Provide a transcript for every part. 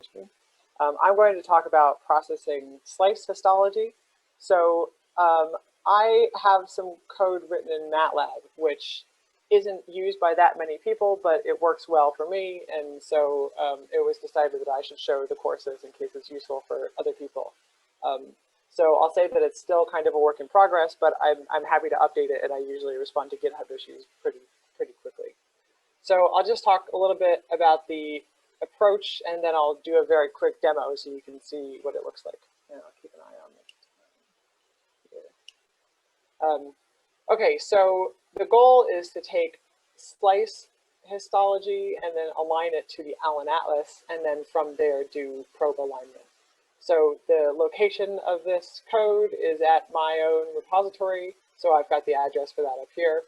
screen. I'm going to talk about processing slice histology. So I have some code written in MATLAB, which isn't used by that many people, but it works well for me, and so it was decided that I should show the courses in case it's useful for other people. So I'll say that it's still kind of a work in progress, but I'm happy to update it, and I usually respond to GitHub issues pretty quickly. So I'll just talk a little bit about the approach, and then I'll do a very quick demo so you can see what it looks like. And I'll keep an eye on it. Okay, so the goal is to take slice histology and then align it to the Allen Atlas, and then from there do probe alignment. So the location of this code is at my own repository, so I've got the address for that up here.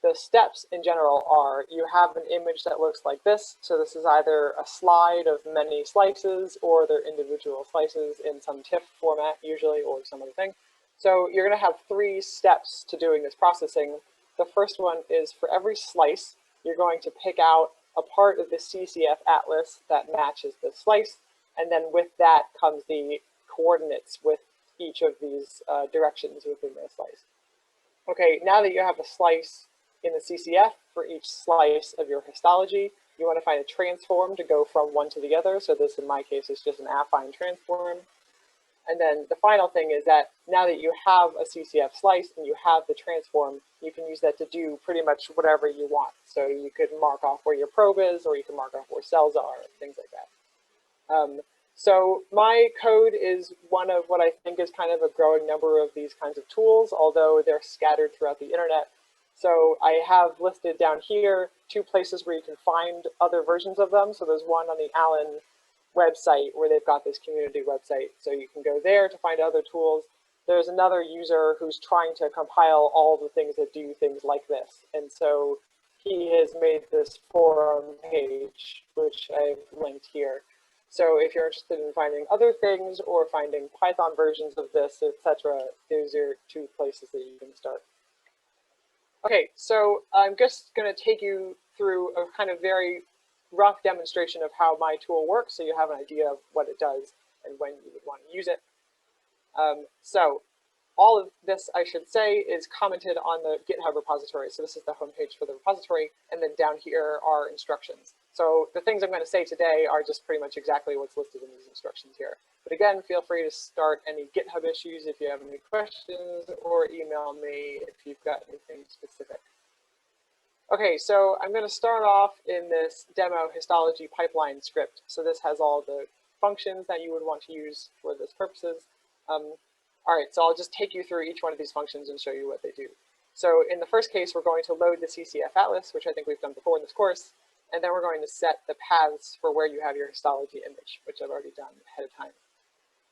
The steps in general are you have an image that looks like this. So this is either a slide of many slices or they're individual slices in some TIFF format usually, or some other thing. So you're going to have 3 steps to doing this processing. The first one is for every slice, you're going to pick out a part of the CCF atlas that matches the slice. And then with that comes the coordinates with each of these directions within the slice. Okay, now that you have a slice in the CCF for each slice of your histology, you want to find a transform to go from one to the other. So this, in my case, is just an affine transform. And then the final thing is that now that you have a CCF slice and you have the transform, you can use that to do pretty much whatever you want. So you could mark off where your probe is, or you can mark off where cells are, things like that. So my code is one of what I think is kind of a growing number of these kinds of tools, although they're scattered throughout the internet. So I have listed down here 2 places where you can find other versions of them. So there's one on the Allen website where they've got this community website. So you can go there to find other tools. There's another user who's trying to compile all the things that do things like this. And so he has made this forum page, which I've linked here. So if you're interested in finding other things or finding Python versions of this, etc., those are 2 places that you can start. Okay, so I'm just going to take you through a kind of very rough demonstration of how my tool works so you have an idea of what it does and when you would want to use it. So all of this, I should say, is commented on the GitHub repository. So this is the homepage for the repository, and then down here are instructions. So the things I'm going to say today are just pretty much exactly what's listed in these instructions here. But again, feel free to start any GitHub issues if you have any questions, or email me if you've got anything specific. Okay, so I'm going to start off in this demo histology pipeline script. So this has all the functions that you would want to use for this purposes. All right, so I'll just take you through each one of these functions and show you what they do. So in the first case, we're going to load the CCF atlas, which I think we've done before in this course. And then we're going to set the paths for where you have your histology image, which I've already done ahead of time.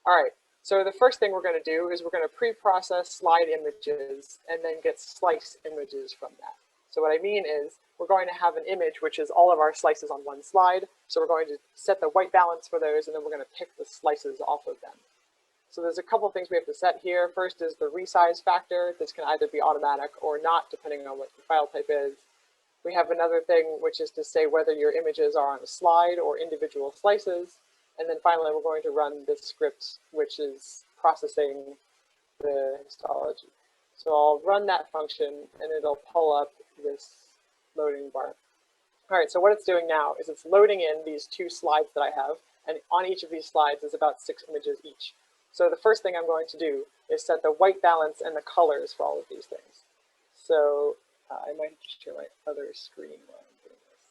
All right, so the first thing we're going to do is we're going to pre-process slide images and then get slice images from that. So what I mean is we're going to have an image which is all of our slices on one slide. So we're going to set the white balance for those, and then we're going to pick the slices off of them. So there's a couple of things we have to set here. First is the resize factor. This can either be automatic or not, depending on what the file type is. We have another thing, which is to say whether your images are on a slide or individual slices. And then finally, we're going to run this script, which is processing the histology. So I'll run that function, and it'll pull up this loading bar. All right, so what it's doing now is it's loading in these 2 slides that I have, and on each of these slides is about 6 images each. So the first thing I'm going to do is set the white balance and the colors for all of these things. So I might share my other screen while I'm doing this.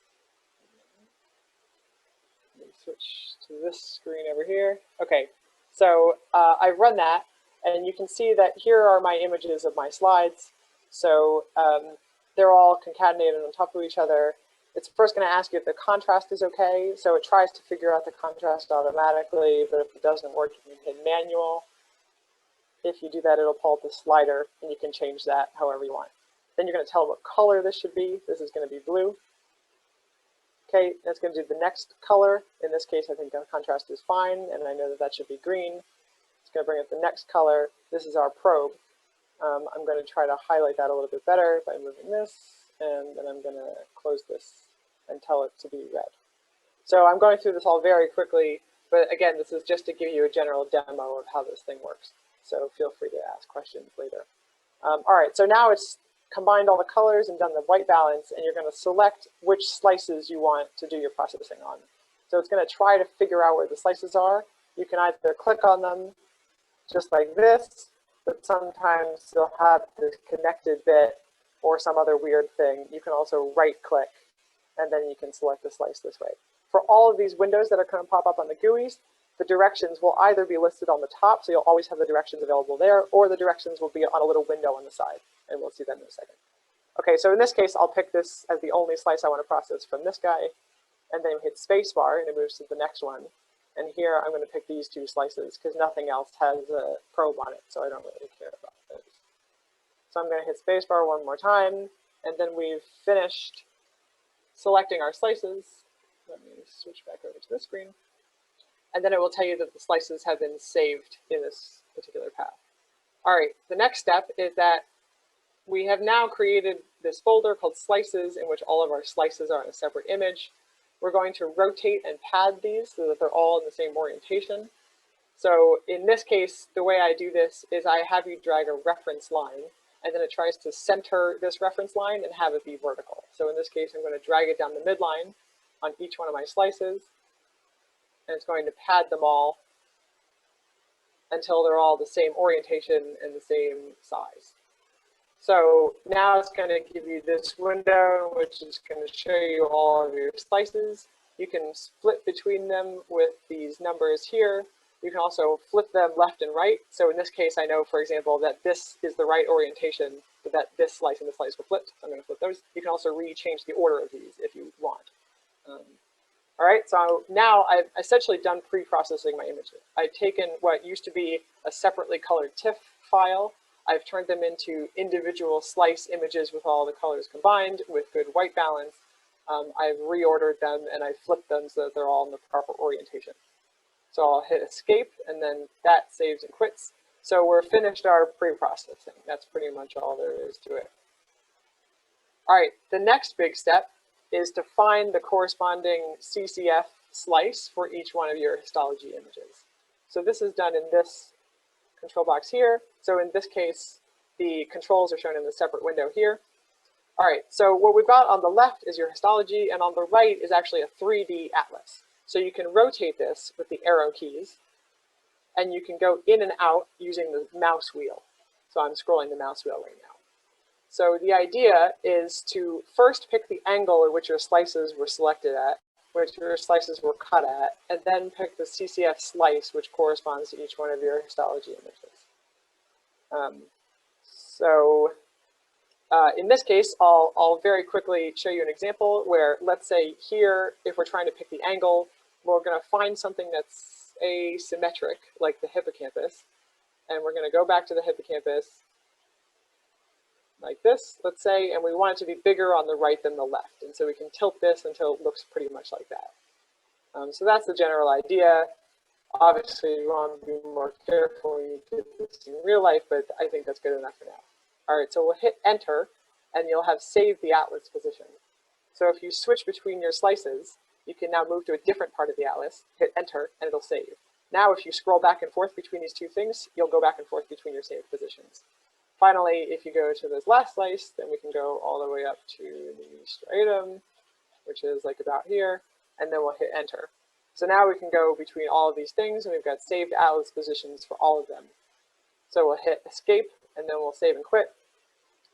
Let me switch to this screen over here. Okay, so I run that, and you can see that here are my images of my slides. So they're all concatenated on top of each other. It's first going to ask you if the contrast is okay. So it tries to figure out the contrast automatically, but if it doesn't work, you can hit manual. If you do that, it'll pull up the slider, and you can change that however you want. Then you're going to tell it what color this should be. This is going to be blue. Okay, that's going to do the next color. In this case, I think the contrast is fine, and I know that that should be green. It's going to bring up the next color. This is our probe. I'm going to try to highlight that a little bit better by moving this, and then I'm going to close this and tell it to be red. So I'm going through this all very quickly, but again, this is just to give you a general demo of how this thing works. So feel free to ask questions later. All right, so now it's combined all the colors and done the white balance, and you're going to select which slices you want to do your processing on. So it's going to try to figure out where the slices are. You can either click on them just like this, but sometimes you'll have this connected bit or some other weird thing. You can also right-click, and then you can select the slice this way. For all of these windows that are going to pop up on the GUIs, the directions will either be listed on the top, so you'll always have the directions available there, or the directions will be on a little window on the side, and we'll see that in a second. Okay, so in this case, I'll pick this as the only slice I want to process from this guy, and then hit spacebar, and it moves to the next one. And here I'm going to pick these two slices, because nothing else has a probe on it, so I don't really care about those. So I'm going to hit spacebar one more time, and then we've finished selecting our slices. Let me switch back over to this screen. And then it will tell you that the slices have been saved in this particular path. All right, the next step is that we have now created this folder called slices, in which all of our slices are in a separate image. We're going to rotate and pad these so that they're all in the same orientation. So in this case, the way I do this is I have you drag a reference line, and then it tries to center this reference line and have it be vertical. So in this case, I'm going to drag it down the midline on each one of my slices, and it's going to pad them all until they're all the same orientation and the same size. So now it's going to give you this window, which is going to show you all of your slices. You can split between them with these numbers here. You can also flip them left and right. So in this case, I know, for example, that this is the right orientation, so that this slice and this slice will flip. So I'm going to flip those. You can also re-change the order of these if you want. All right, so now I've essentially done pre-processing my images. I've taken what used to be a separately colored TIFF file. I've turned them into individual slice images with all the colors combined with good white balance. I've reordered them and I flipped them so that they're all in the proper orientation. So I'll hit escape, and then that saves and quits. So we're finished our pre-processing. That's pretty much all there is to it. All right, the next big step is to find the corresponding CCF slice for each one of your histology images. So this is done in this control box here. So in this case, the controls are shown in the separate window here. All right, so what we've got on the left is your histology, and on the right is actually a 3D atlas. So you can rotate this with the arrow keys, and you can go in and out using the mouse wheel. So I'm scrolling the mouse wheel right now. So the idea is to first pick the angle at which your slices were selected at, which your slices were cut at, and then pick the CCF slice, which corresponds to each one of your histology images. In this case, I'll very quickly show you an example where, let's say here, if we're trying to pick the angle, we're going to find something that's asymmetric, like the hippocampus, and we're going to go back to the hippocampus, like this, let's say, and we want it to be bigger on the right than the left. And so we can tilt this until it looks pretty much like that. So that's the general idea. Obviously, you want to be more careful when you do this in real life, but I think that's good enough for now. All right, so we'll hit enter, and you'll have saved the atlas position. So if you switch between your slices, you can now move to a different part of the atlas, hit enter, and it'll save. Now, if you scroll back and forth between these two things, you'll go back and forth between your saved positions. Finally, if you go to this last slice, then we can go all the way up to the striatum, which is like about here, and then we'll hit enter. So now we can go between all of these things, and we've got saved atlas positions for all of them. So we'll hit escape, and then we'll save and quit,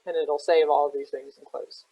and it'll save all of these things and close.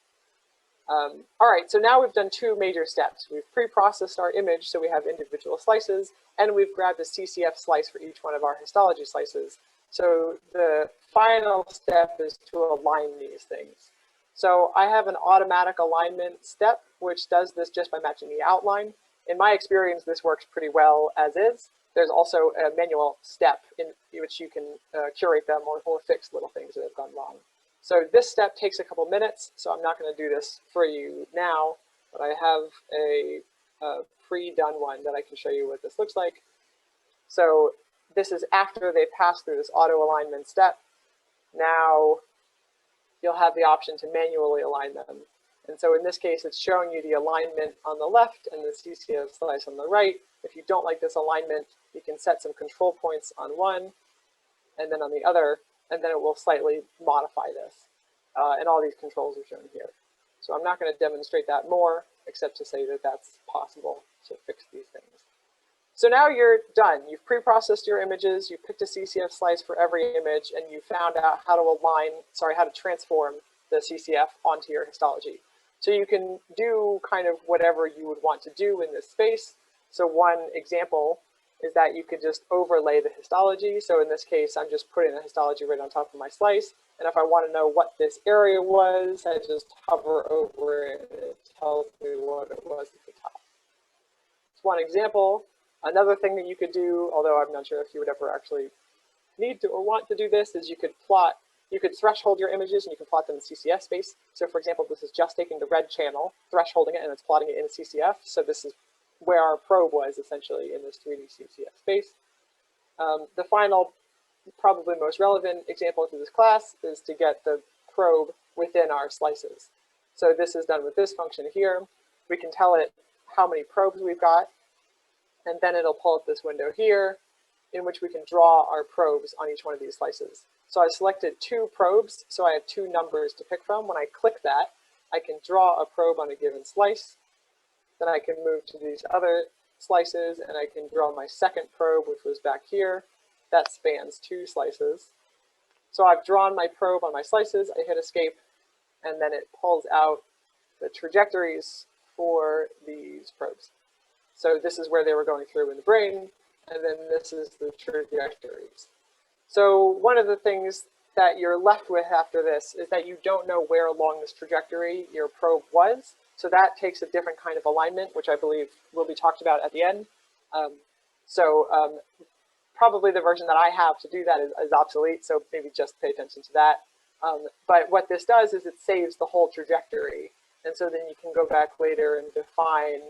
All right, so now we've done two major steps. We've pre-processed our image, so we have individual slices, and we've grabbed a CCF slice for each one of our histology slices. So the final step is to align these things. So I have an automatic alignment step, which does this just by matching the outline. In my experience, this works pretty well as is. There's also a manual step in which you can curate them or fix little things that have gone wrong. So this step takes a couple minutes, so I'm not going to do this for you now, but I have a pre-done one that I can show you what this looks like. So this is after they pass through this auto alignment step. Now you'll have the option to manually align them. And so in this case, it's showing you the alignment on the left and the CCF slice on the right. If you don't like this alignment, you can set some control points on one and then on the other, and then it will slightly modify this. And all these controls are shown here. So I'm not going to demonstrate that more, except to say that that's possible to fix these things. So now you're done. You've pre-processed your images, you picked a CCF slice for every image, and you found out how to transform the CCF onto your histology. So you can do kind of whatever you would want to do in this space. So one example is that you could just overlay the histology. So in this case, I'm just putting the histology right on top of my slice. And if I want to know what this area was, I just hover over it and it tells me what it was at the top. It's one example. Another thing that you could do, although I'm not sure if you would ever actually need to or want to do this, is you could threshold your images and you can plot them in CCF space. So for example, this is just taking the red channel, thresholding it, and it's plotting it in CCF. So this is where our probe was essentially in this 3D CCF space. The final, probably most relevant example to this class is to get the probe within our slices. So this is done with this function here. We can tell it how many probes we've got, and then it'll pull up this window here in which we can draw our probes on each one of these slices. So I selected 2 probes, so I have 2 numbers to pick from. When I click that, I can draw a probe on a given slice. Then I can move to these other slices and I can draw my second probe, which was back here. That spans 2 slices. So I've drawn my probe on my slices, I hit escape, and then it pulls out the trajectories for these probes. So this is where they were going through in the brain, and then this is the trajectories. So one of the things that you're left with after this is that you don't know where along this trajectory your probe was. So that takes a different kind of alignment, which I believe will be talked about at the end. Probably the version that I have to do that is obsolete, so maybe just pay attention to that. But what this does is it saves the whole trajectory. And so then you can go back later and define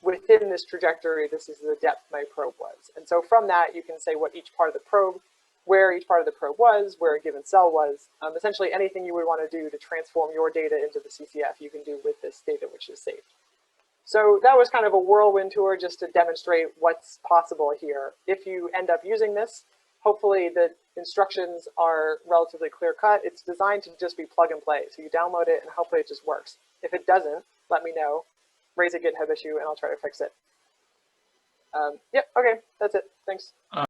within this trajectory, this is the depth my probe was. And so from that, you can say what each part of the probe, where each part of the probe was, where a given cell was. Essentially anything you would want to do to transform your data into the CCF, you can do with this data which is saved. So that was kind of a whirlwind tour just to demonstrate what's possible here. If you end up using this, hopefully the instructions are relatively clear-cut. It's designed to just be plug and play. So you download it and hopefully it just works. If it doesn't, let me know. Raise a GitHub issue and I'll try to fix it. Yep, okay, that's it. Thanks.